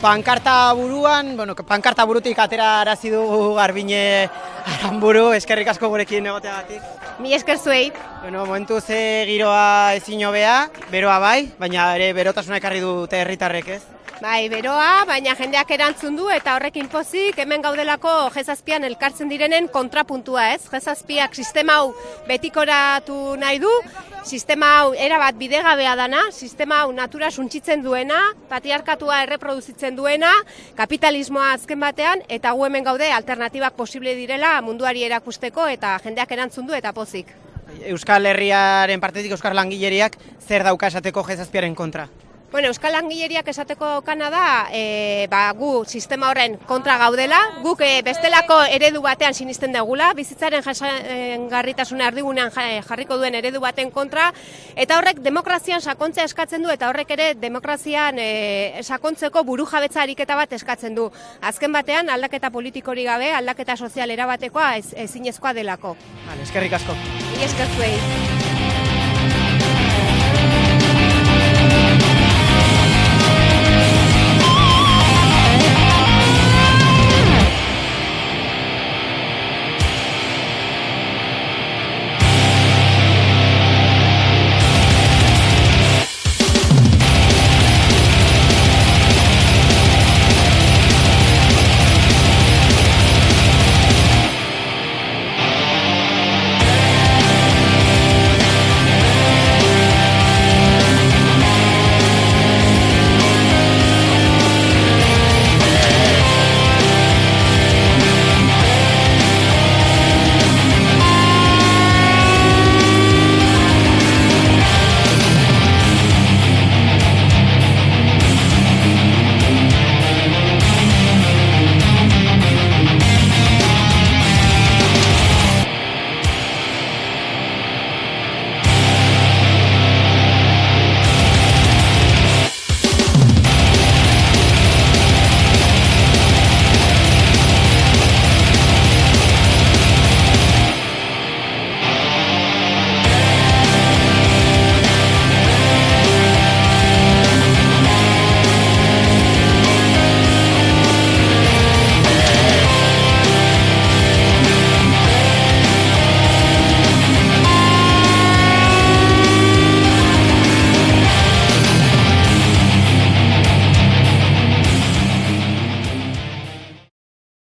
pankarta buruan, pankarta burutik atera arazi du Garbine Aranburu, eskerrik asko gurekin egoteagatik. Mi esker zuei. Momentu ze giroa ezin hobea, beroa bai, baina ere berotasuna ekarri dute herritarrek, ez? Bai, beroa, baina jendeak erantzun du eta horrekin pozik hemen gaudelako G7an elkartzen direnen kontrapuntua, ez? G7ak sistema hau betikoratu nahi du, sistema hau erabat bidegabea dana, sistema hau natura suntsitzen duena, patriarkatua erreproduzitzen duena, kapitalismoa azken batean, eta gu hemen gaude alternatibak posible direla munduari erakusteko eta jendeak erantzun du eta pozik. Euskal Herriaren partetik Euskal Langileriak zer dauka esateko G7aren kontra? Euskal Langileriak esateko daukana da, gu sistema horren kontra gaudela, guk bestelako eredu batean sinisten dugula, bizitzaren jasangarritasuna erdigunean jarriko duen eredu baten kontra, eta horrek demokrazian sakontzea eskatzen du, eta horrek ere demokrazian sakontzeko burujabetza ariketa bat eskatzen du. Azken batean, aldaketa politikori gabe, aldaketa sozial erabatekoa ezinezkoa delako. Eskerrik asko. Eskerrik asko.